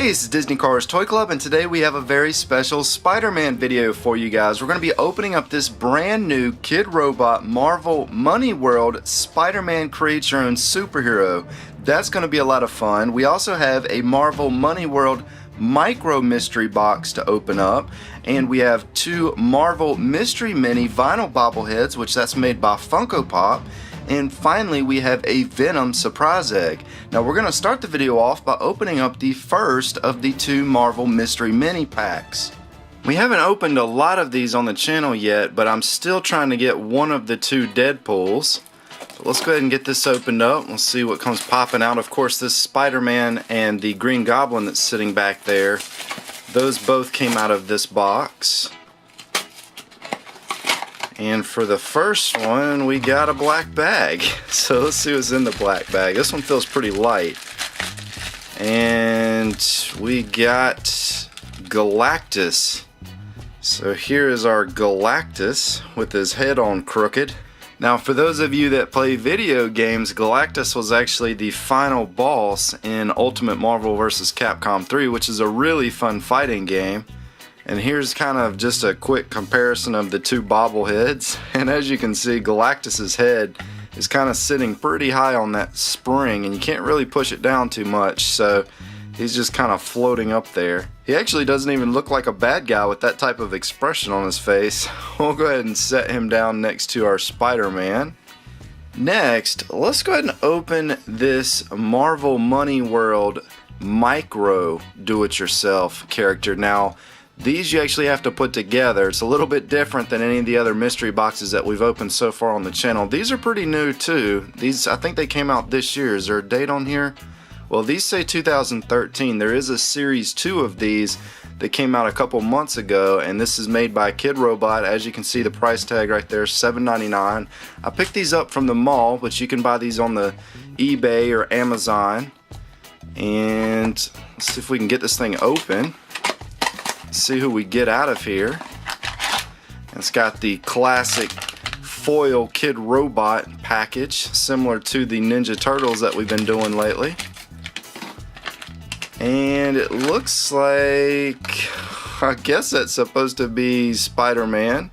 Hey, it's Disney Cars Toy Club, and today we have a very special Spider-Man video for you guys. We're going to be opening up this brand new Kidrobot Marvel Money World Spider-Man Create Your Own Superhero. That's going to be a lot of fun. We also have a Marvel Money World Micro Mystery Box to open up, and we have two Marvel Mystery Mini Vinyl Bobbleheads, which that's made by Funko Pop. And finally, we have a Venom surprise egg. Now we're going to start the video off by opening up the first of the two Marvel Mystery Mini packs. We haven't opened a lot of these on the channel yet, but I'm still trying to get one of the two Deadpools. So let's go ahead and get this opened up. We'll see what comes popping out. Of course, this Spider-Man and the Green Goblin that's sitting back there, those both came out of this box. And for the first one, we got a black bag. So let's see what's in the black bag. This one feels pretty light. And we got Galactus. So here is our Galactus with his head on crooked. Now for those of you that play video games, Galactus was actually the final boss in Ultimate Marvel vs. Capcom 3, which is a really fun fighting game. And here's kind of just a quick comparison of the two bobbleheads. And as you can see, Galactus's head is kind of sitting pretty high on that spring, and you can't really push it down too much, so he's just kind of floating up there. He actually doesn't even look like a bad guy with that type of expression on his face. We'll go ahead and set him down next to our Spider-Man. Next, let's go ahead and open this Marvel Money World Micro Do-It-Yourself character. Now, these you actually have to put together. It's a little bit different than any of the other mystery boxes that we've opened so far on the channel. These are pretty new too. These, I think they came out this year. Is there a date on here? Well, these say 2013. There is a series 2 of these that came out a couple months ago, and this is made by Kidrobot. As you can see, the price tag right there is $7.99. I picked these up from the mall, but you can buy these on the eBay or Amazon. And let's see if we can get this thing open. See who we get out of here. It's got the classic foil Kidrobot package, similar to the Ninja Turtles that we've been doing lately. And it looks like, I guess that's supposed to be Spider-Man.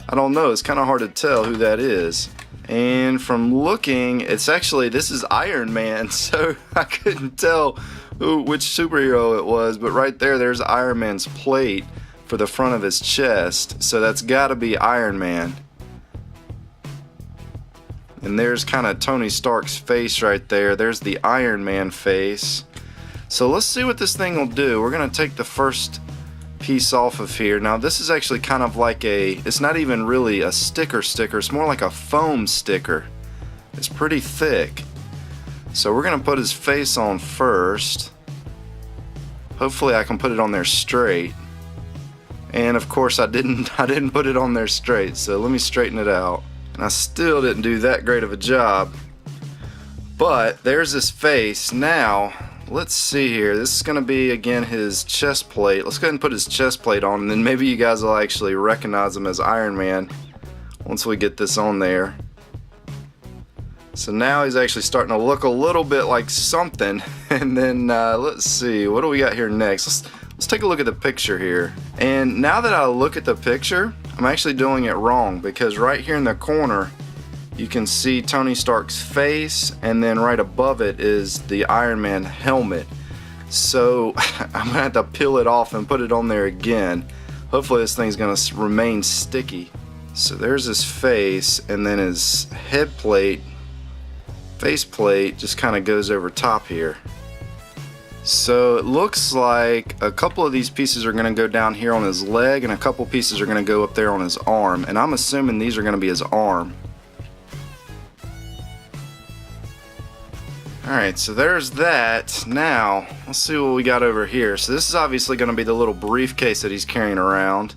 I don't know, it's kind of hard to tell who that is. And from looking, it's actually, this is Iron Man, so I couldn't tell which superhero it was, but right there, there's Iron Man's plate for the front of his chest, so that's gotta be Iron Man. And there's kind of Tony Stark's face right there. There's the Iron Man face. So let's see what this thing will do. We're gonna take the first piece off of here. Now this is actually kind of like it's not even really a sticker, it's more like a foam sticker. It's pretty thick. So we're gonna put his face on first. Hopefully I can put it on there straight. And of course I didn't put it on there straight, so let me straighten it out. And I still didn't do that great of a job. But there's his face. Now let's see here. This is gonna be again his chest plate. Let's go ahead and put his chest plate on, and then maybe you guys will actually recognize him as Iron Man once we get this on there. So now he's actually starting to look a little bit like something. And then let's see, what do we got here next? Let's take a look at the picture here. And now that I look at the picture, I'm actually doing it wrong, because right here in the corner you can see Tony Stark's face, and then right above it is the Iron Man helmet. So I'm gonna have to peel it off and put it on there again. Hopefully this thing's gonna remain sticky. So there's his face, and then his head plate, face plate just kind of goes over top here. So it looks like a couple of these pieces are going to go down here on his leg, and a couple pieces are going to go up there on his arm, and I'm assuming these are going to be his arm. Alright, so there's that. Now let's see what we got over here. So this is obviously going to be the little briefcase that he's carrying around.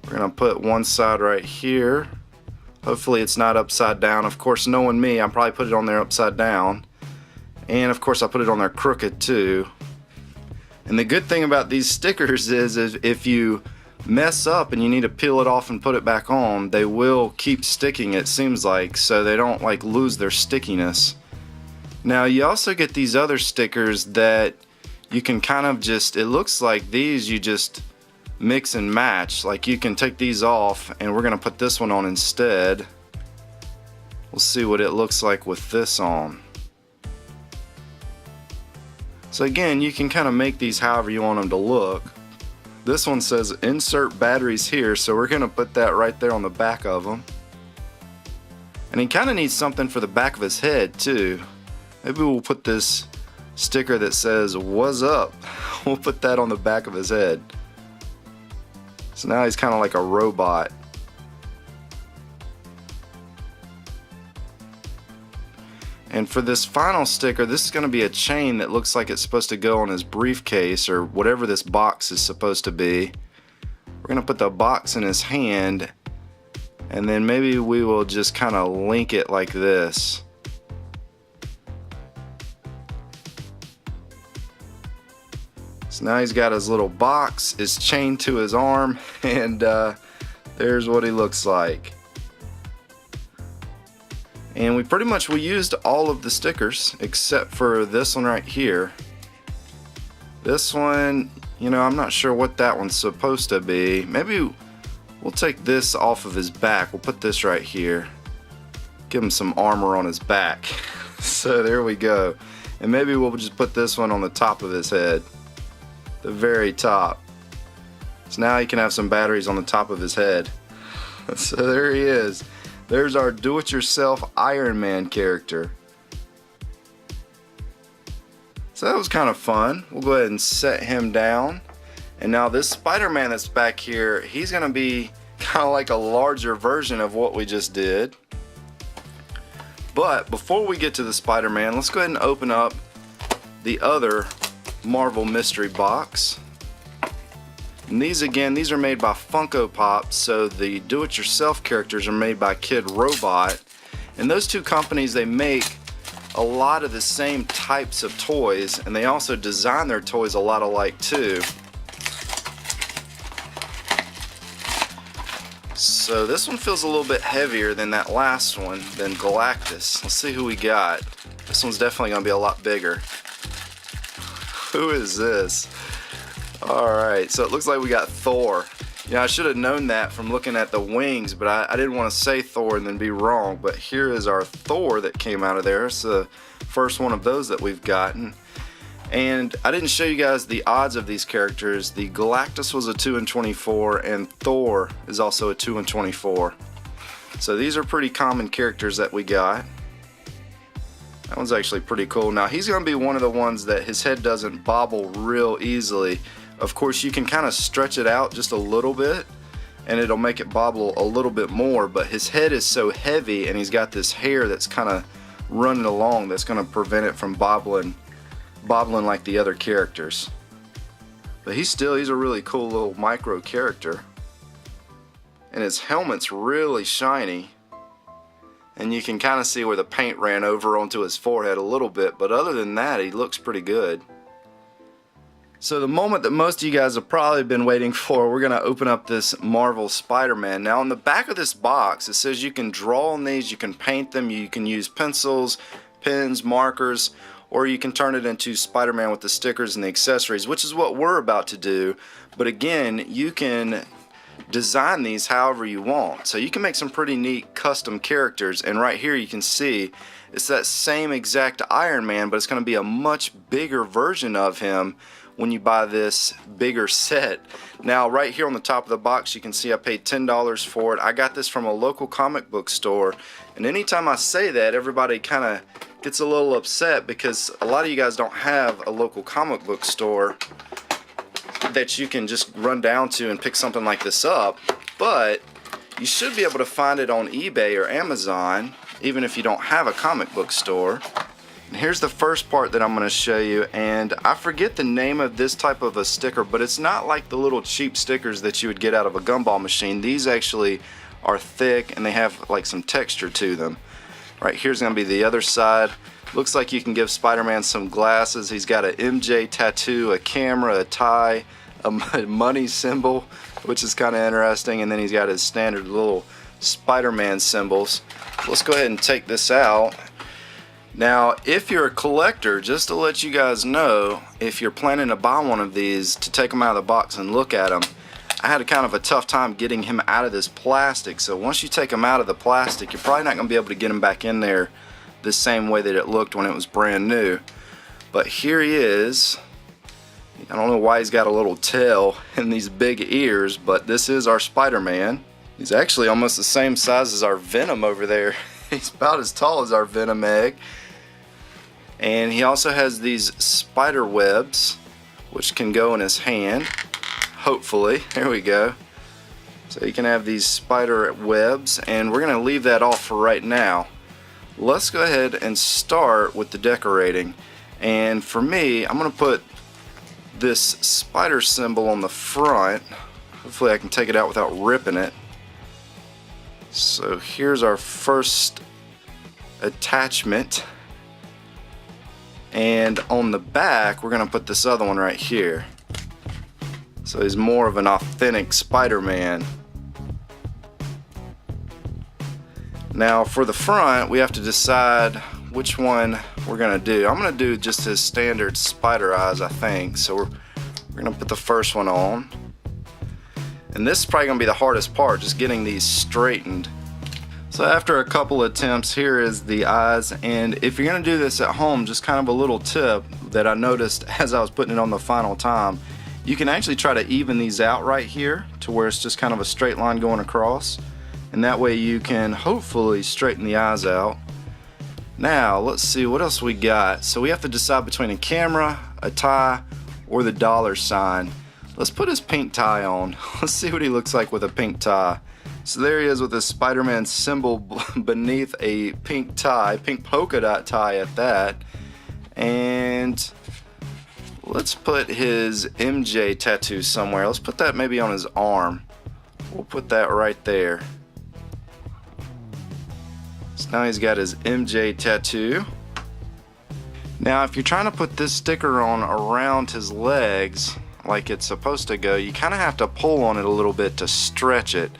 We're going to put one side right here. Hopefully it's not upside down. Of course, knowing me, I probably put it on there upside down. And of course I put it on there crooked too. And the good thing about these stickers is if you mess up and you need to peel it off and put it back on, they will keep sticking, it seems like, so they don't like lose their stickiness. Now you also get these other stickers that you can kind of just, it looks like these you just mix and match. Like you can take these off and we're gonna put this one on instead. We'll see what it looks like with this on. So again, you can kind of make these however you want them to look. This one says insert batteries here, so we're gonna put that right there on the back of them. And he kind of needs something for the back of his head too. Maybe we'll put this sticker that says "What's up?" We'll put that on the back of his head. So now he's kind of like a robot. And for this final sticker, this is going to be a chain that looks like it's supposed to go on his briefcase or whatever this box is supposed to be. We're going to put the box in his hand, and then maybe we will just kind of link it like this. So now he's got his little box, is chained to his arm, and there's what he looks like. And we used all of the stickers except for this one right here. This one, you know, I'm not sure what that one's supposed to be. Maybe we'll take this off of his back. We'll put this right here. Give him some armor on his back. So there we go. And maybe we'll just put this one on the top of his head. The very top. So now he can have some batteries on the top of his head. So there he is. There's our do-it-yourself Iron Man character. So that was kind of fun. We'll go ahead and set him down. And now this Spider-Man that's back here, he's going to be kind of like a larger version of what we just did. But before we get to the Spider-Man, let's go ahead and open up the other Marvel mystery box. And these are made by Funko Pop, so the do-it-yourself characters are made by Kidrobot. And those two companies, they make a lot of the same types of toys, and they also design their toys a lot alike too. So this one feels a little bit heavier than that last one, than Galactus. Let's see who we got. This one's definitely going to be a lot bigger. Who is this? Alright, so it looks like we got Thor. Yeah, I should have known that from looking at the wings, but I didn't want to say Thor and then be wrong. But here is our Thor that came out of there. It's the first one of those that we've gotten. And I didn't show you guys the odds of these characters. The Galactus was a 2 in 24, and Thor is also a 2 in 24. So these are pretty common characters that we got. That one's actually pretty cool. Now he's going to be one of the ones that his head doesn't bobble real easily. Of course, you can kind of stretch it out just a little bit and it'll make it bobble a little bit more, but his head is so heavy and he's got this hair that's kind of running along that's going to prevent it from bobbling like the other characters. But he's a really cool little micro character. And his helmet's really shiny. And you can kind of see where the paint ran over onto his forehead a little bit, but other than that, he looks pretty good. So the moment that most of you guys have probably been waiting for, we're going to open up this Marvel Spider-Man. Now on the back of this box, it says you can draw on these, you can paint them, you can use pencils, pens, markers, or you can turn it into Spider-Man with the stickers and the accessories, which is what we're about to do. But again, you can design these however you want. So you can make some pretty neat custom characters, and right here you can see it's that same exact Iron Man, but it's going to be a much bigger version of him when you buy this bigger set. Now right here on the top of the box you can see I paid $10 for it. I got this from a local comic book store, and anytime I say that, everybody kind of gets a little upset because a lot of you guys don't have a local comic book store that you can just run down to and pick something like this up. But you should be able to find it on eBay or Amazon even if you don't have a comic book store. And here's the first part that I'm going to show you, and I forget the name of this type of a sticker, but it's not like the little cheap stickers that you would get out of a gumball machine. These actually are thick and they have like some texture to them. Right here's going to be the other side. Looks like you can give Spider-Man some glasses. He's got an MJ tattoo, a camera, a tie, a money symbol, which is kind of interesting, and then he's got his standard little Spider-Man symbols. Let's go ahead and take this out. Now, if you're a collector, just to let you guys know, if you're planning to buy one of these, to take them out of the box and look at them, I had kind of a tough time getting him out of this plastic. So once you take him out of the plastic, you're probably not going to be able to get him back in there the same way that it looked when it was brand new. But here he is. I don't know why he's got a little tail and these big ears, but this is our Spider-Man. He's actually almost the same size as our Venom over there. He's about as tall as our Venom egg. And he also has these spider webs, which can go in his hand. Hopefully. There we go. So you can have these spider webs, and we're going to leave that off for right now. Let's go ahead and start with the decorating. And for me, I'm going to put this spider symbol on the front. Hopefully I can take it out without ripping it. So here's our first attachment. And on the back, we're going to put this other one right here. So he's more of an authentic Spider-Man. Now for the front, we have to decide which one we're going to do. I'm going to do just his standard spider eyes, I think. So we're going to put the first one on. And this is probably going to be the hardest part, just getting these straightened. So after a couple attempts, here is the eyes. And if you're going to do this at home, just kind of a little tip that I noticed as I was putting it on the final time, you can actually try to even these out right here to where it's just kind of a straight line going across. And that way you can hopefully straighten the eyes out. Now, let's see what else we got. So we have to decide between a camera, a tie, or the $sign. Let's put his pink tie on. Let's see what he looks like with a pink tie. So there he is with his Spider-Man symbol beneath a pink tie, pink polka dot tie at that. And let's put his MJ tattoo somewhere. Let's put that maybe on his arm. We'll put that right there. So now he's got his MJ tattoo. Now if you're trying to put this sticker on around his legs like it's supposed to go, you kind of have to pull on it a little bit to stretch it,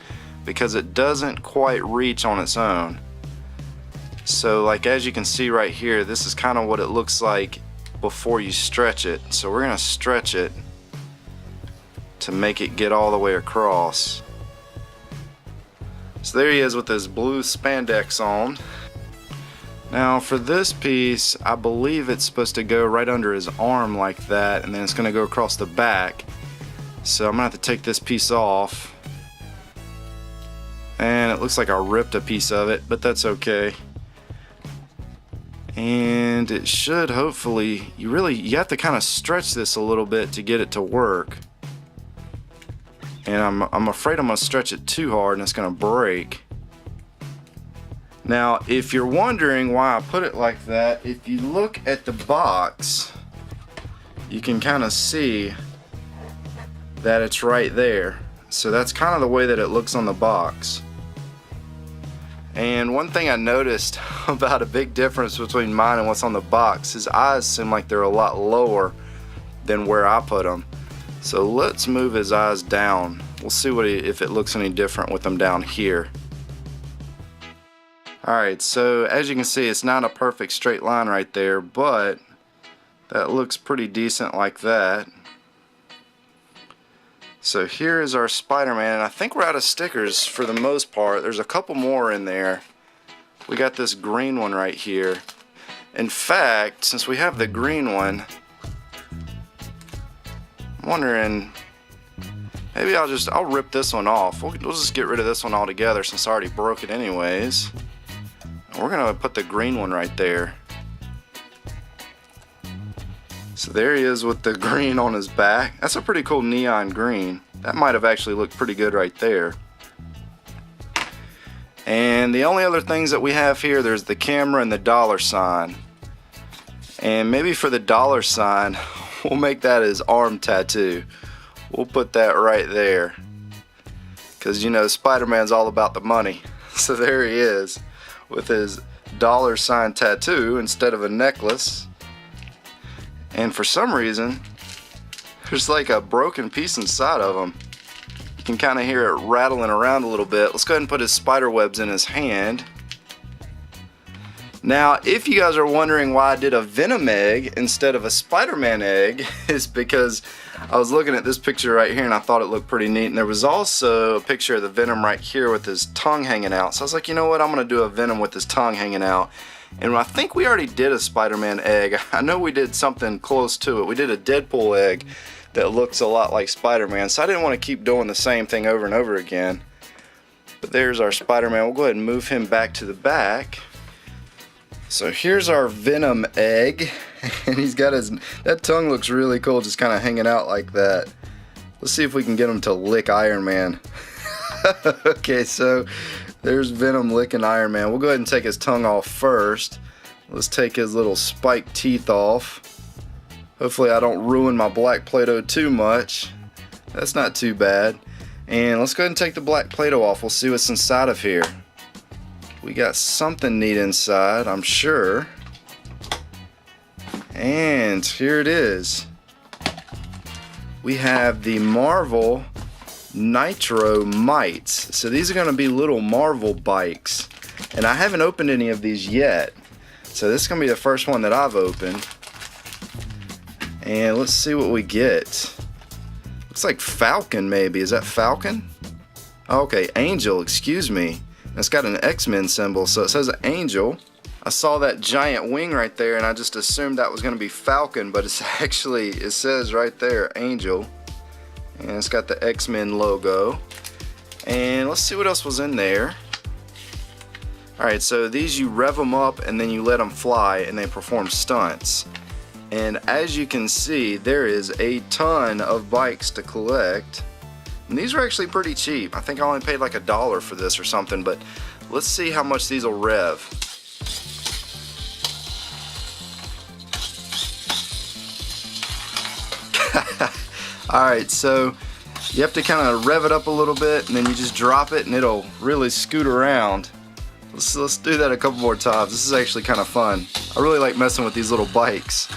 because it doesn't quite reach on its own. So like as you can see right here, this is kind of what it looks like before you stretch it. So we're going to stretch it to make it get all the way across. So there he is with his blue spandex on. Now for this piece, I believe it's supposed to go right under his arm like that, and then it's going to go across the back. So I'm going to have to take this piece off. And it looks like I ripped a piece of it, but that's okay. And it should hopefully, you have to kind of stretch this a little bit to get it to work. And I'm afraid I'm going to stretch it too hard and it's going to break. Now, if you're wondering why I put it like that, if you look at the box, you can kind of see that it's right there. So that's kind of the way that it looks on the box. And one thing I noticed about a big difference between mine and what's on the box, his eyes seem like they're a lot lower than where I put them. So let's move his eyes down. We'll see if it looks any different with them down here. Alright, so as you can see, it's not a perfect straight line right there, but that looks pretty decent like that. So here is our Spider-Man, and I think we're out of stickers for the most part. There's a couple more in there. We got this green one right here. In fact, since we have the green one, I'm wondering, maybe I'll rip this one off. We'll just get rid of this one altogether since I already broke it anyways. And we're gonna put the green one right there. So there he is with the green on his back. That's a pretty cool neon green. That might have actually looked pretty good right there. And the only other things that we have here, there's the camera and the $sign. And maybe for the $sign, we'll make that his arm tattoo. We'll put that right there. Because you know, Spider-Man's all about the money. So there he is with his $sign tattoo instead of a necklace. And for some reason, there's like a broken piece inside of him. You can kind of hear it rattling around a little bit. Let's go ahead and put his spider webs in his hand. Now, if you guys are wondering why I did a Venom egg instead of a Spider-Man egg, is because I was looking at this picture right here and I thought it looked pretty neat. And there was also a picture of the Venom right here with his tongue hanging out. So I was like, you know what, I'm going to do a Venom with his tongue hanging out. And I think we already did a Spider-Man egg. I know we did something close to it. We did a Deadpool egg that looks a lot like Spider-Man. So I didn't want to keep doing the same thing over and over again. But there's our Spider-Man. We'll go ahead and move him back to the back. So here's our Venom egg, and he's got that tongue looks really cool, just kind of hanging out like that. Let's see if we can get him to lick Iron Man. Okay, so there's Venom licking Iron Man. We'll go ahead and take his tongue off first. Let's take his little spiked teeth off. Hopefully I don't ruin my black Play-Doh too much. That's not too bad. And let's go ahead and take the black Play-Doh off. We'll see what's inside of here. We got something neat inside, I'm sure. And here it is. We have the Marvel Nitro Mites. So these are going to be little Marvel bikes. And I haven't opened any of these yet. So this is going to be the first one that I've opened. And let's see what we get. Looks like Falcon maybe. Is that Falcon? Okay, Angel, excuse me. It's got an X-Men symbol, so it says Angel. I saw that giant wing right there and I just assumed that was going to be Falcon, but it's actually, it says right there, Angel. And it's got the X-Men logo. And let's see what else was in there. Alright, so these you rev them up and then you let them fly and they perform stunts. And as you can see, there is a ton of bikes to collect. And these are actually pretty cheap. I think I only paid like $1 for this or something, but let's see how much these will rev. Alright, so you have to kind of rev it up a little bit and then you just drop it and it'll really scoot around. Let's do that a couple more times. This is actually kind of fun. I really like messing with these little bikes.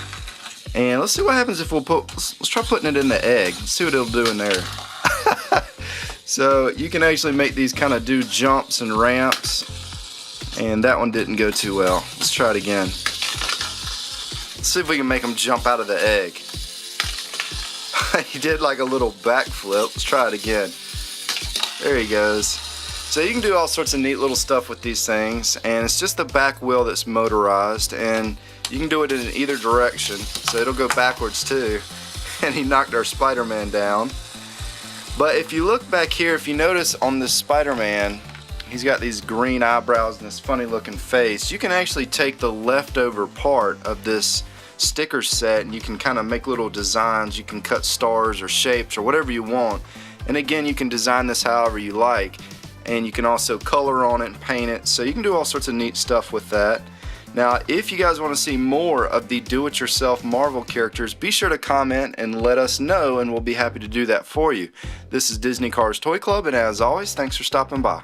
And let's see what happens if let's try putting it in the egg. Let's see what it'll do in there. So you can actually make these kind of do jumps and ramps, and that one didn't go too well. Let's try it again. Let's see if we can make them jump out of the egg. He did like a little backflip. Let's try it again. There he goes. So you can do all sorts of neat little stuff with these things, and it's just the back wheel that's motorized, and you can do it in either direction, so it'll go backwards too. And he knocked our Spider-Man down. But if you look back here, if you notice on this Spider-Man, he's got these green eyebrows and this funny looking face. You can actually take the leftover part of this sticker set and you can kind of make little designs. You can cut stars or shapes or whatever you want. And again, you can design this however you like. And you can also color on it and paint it. So you can do all sorts of neat stuff with that. Now, if you guys want to see more of the do-it-yourself Marvel characters, be sure to comment and let us know, and we'll be happy to do that for you. This is Disney Cars Toy Club, and as always, thanks for stopping by.